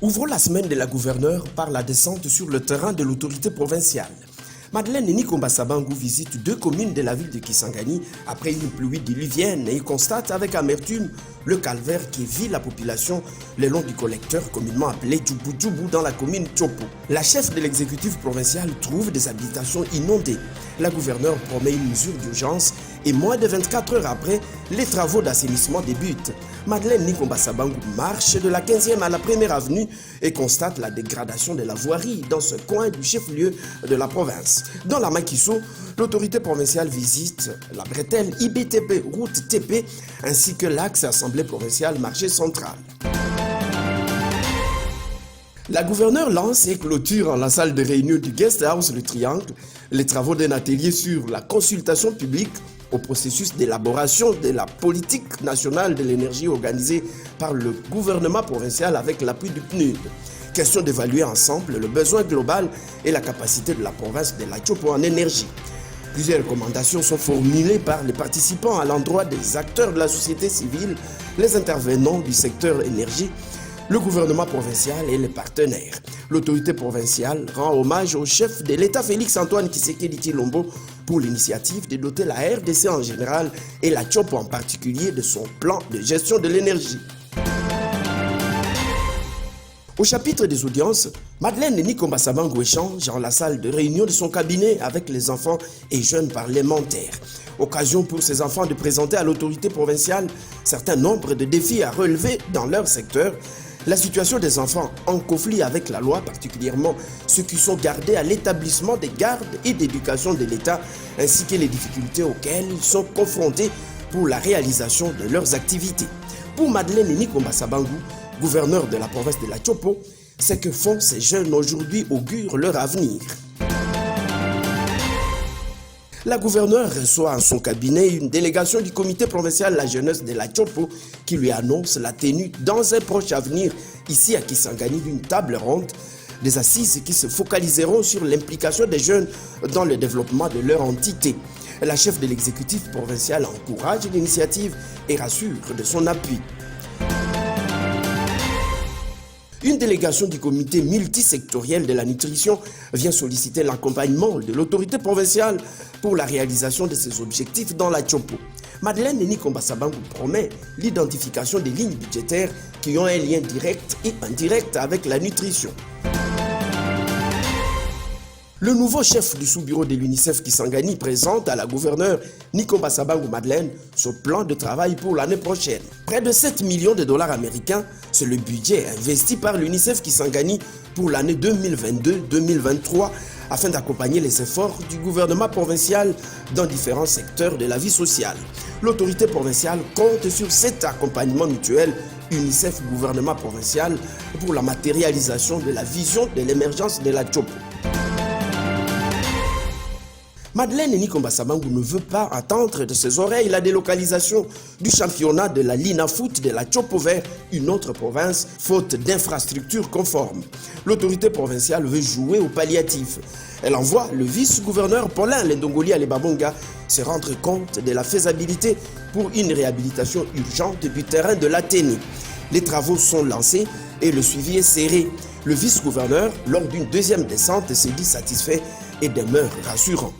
Ouvrons la semaine de la gouverneure par la descente sur le terrain de l'autorité provinciale. Madeleine Nikomba Sabangu visite deux communes de la ville de Kisangani après une pluie diluvienne et constate avec amertume le calvaire qui vit la population le long du collecteur communément appelé Djoubou dans la commune Tchopo. La chef de l'exécutif provincial trouve des habitations inondées. La gouverneure promet une mesure d'urgence et moins de 24 heures après, les travaux d'assainissement débutent. Madeleine Nikomba Sabangu marche de la 15e à la 1er avenue et constate la dégradation de la voirie dans ce coin du chef-lieu de la province. Dans la Makiso, l'autorité provinciale visite la bretelle IBTP, route TP, ainsi que l'axe Assemblée provinciale marché central. La gouverneure lance et clôture en la salle de réunion du Guest House Le Triangle les travaux d'un atelier sur la consultation publique au processus d'élaboration de la politique nationale de l'énergie organisée par le gouvernement provincial avec l'appui du PNUD. Question d'évaluer ensemble le besoin global et la capacité de la province de la Tchopo en énergie. Plusieurs recommandations sont formulées par les participants à l'endroit des acteurs de la société civile, les intervenants du secteur énergie, le gouvernement provincial et les partenaires. L'autorité provinciale rend hommage au chef de l'État Félix-Antoine Tshisekedi Tshilombo pour l'initiative de doter la RDC en général et la Tchopo en particulier de son plan de gestion de l'énergie. Au chapitre des audiences, Madeleine Nikomba Sabangu échange en la salle de réunion de son cabinet avec les enfants et jeunes parlementaires. Occasion pour ces enfants de présenter à l'autorité provinciale certains nombres de défis à relever dans leur secteur. La situation des enfants en conflit avec la loi, particulièrement ceux qui sont gardés à l'établissement des gardes et d'éducation de l'État, ainsi que les difficultés auxquelles ils sont confrontés pour la réalisation de leurs activités. Pour Madeleine Nikomba Sabangu, gouverneur de la province de la Tchopo, ce que font ces jeunes aujourd'hui augure leur avenir. La gouverneure reçoit en son cabinet une délégation du comité provincial de la jeunesse de la Tchopo qui lui annonce la tenue dans un proche avenir ici à Kisangani d'une table ronde, des assises qui se focaliseront sur l'implication des jeunes dans le développement de leur entité. La chef de l'exécutif provincial encourage l'initiative et rassure de son appui. Une délégation du comité multisectoriel de la nutrition vient solliciter l'accompagnement de l'autorité provinciale pour la réalisation de ses objectifs dans la Tchopo. Madeleine Nikomba Sabangu promet l'identification des lignes budgétaires qui ont un lien direct et indirect avec la nutrition. Le nouveau chef du sous-bureau de l'UNICEF Kisangani présente à la gouverneure Nikomba Sabangu Madeleine son plan de travail pour l'année prochaine. Près de 7 millions de dollars américains, c'est le budget investi par l'UNICEF Kisangani pour l'année 2022-2023 afin d'accompagner les efforts du gouvernement provincial dans différents secteurs de la vie sociale. L'autorité provinciale compte sur cet accompagnement mutuel UNICEF gouvernement provincial pour la matérialisation de la vision de l'émergence de la Tchopo. Madeleine Nikomba Sabangu ne veut pas attendre de ses oreilles la délocalisation du championnat de la Lina Foot de la Tchopo vers une autre province, faute d'infrastructures conformes. L'autorité provinciale veut jouer au palliatif. Elle envoie le vice-gouverneur Paulin Lendongoli Alebabonga se rendre compte de la faisabilité pour une réhabilitation urgente du terrain de l'Athénée. Les travaux sont lancés et le suivi est serré. Le vice-gouverneur, lors d'une deuxième descente, s'est dit satisfait et demeure rassurant.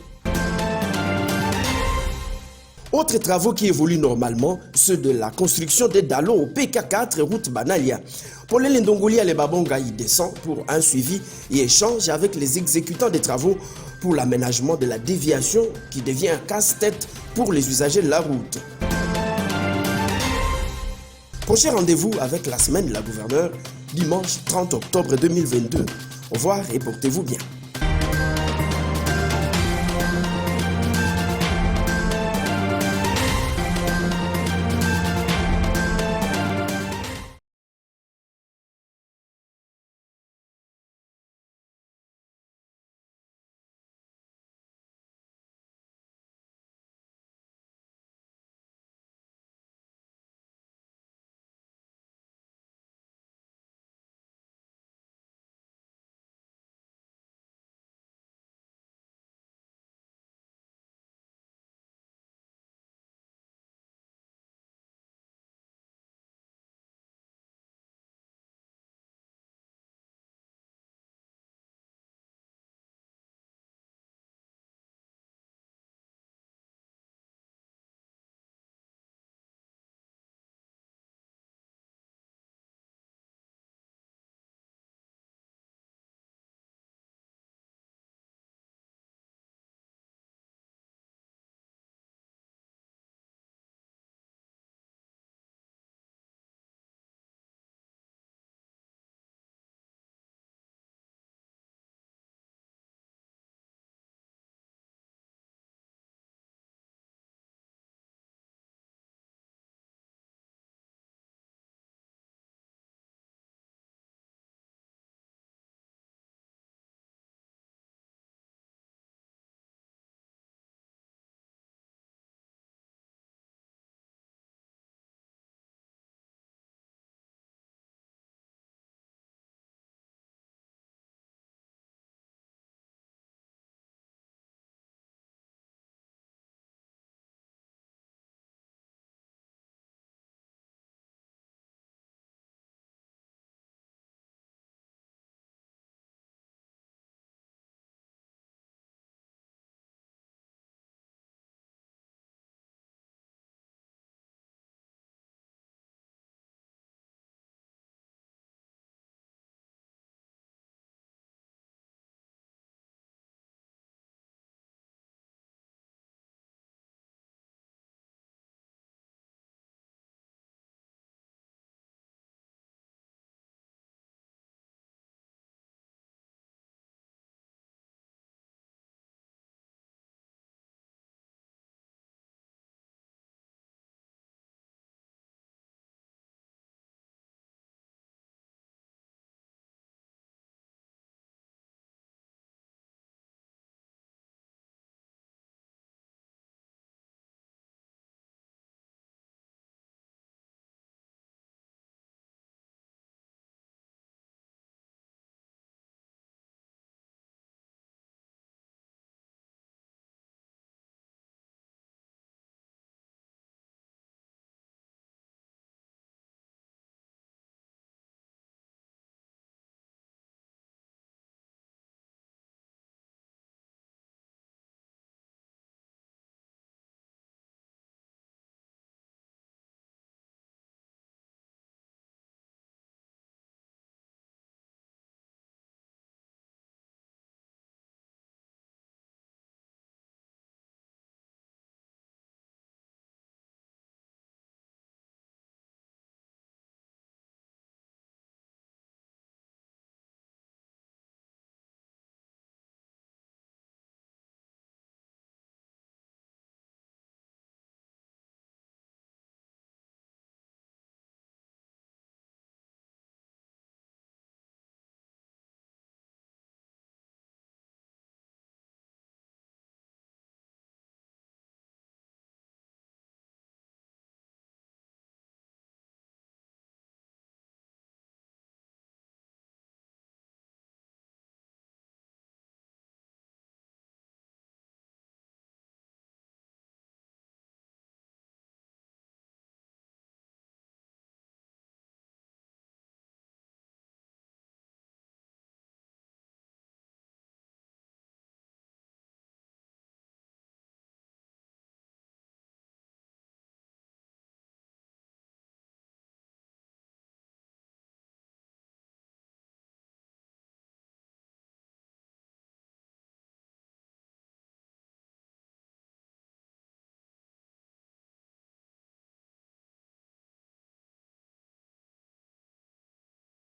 Autres travaux qui évoluent normalement, ceux de la construction des dallos au PK4 route Banalia. Paulin Lendongoli Alebabonga y descend pour un suivi et échange avec les exécutants des travaux pour l'aménagement de la déviation qui devient un casse-tête pour les usagers de la route. Prochain rendez-vous avec la semaine de la gouverneure, dimanche 30 octobre 2022. Au revoir et portez-vous bien.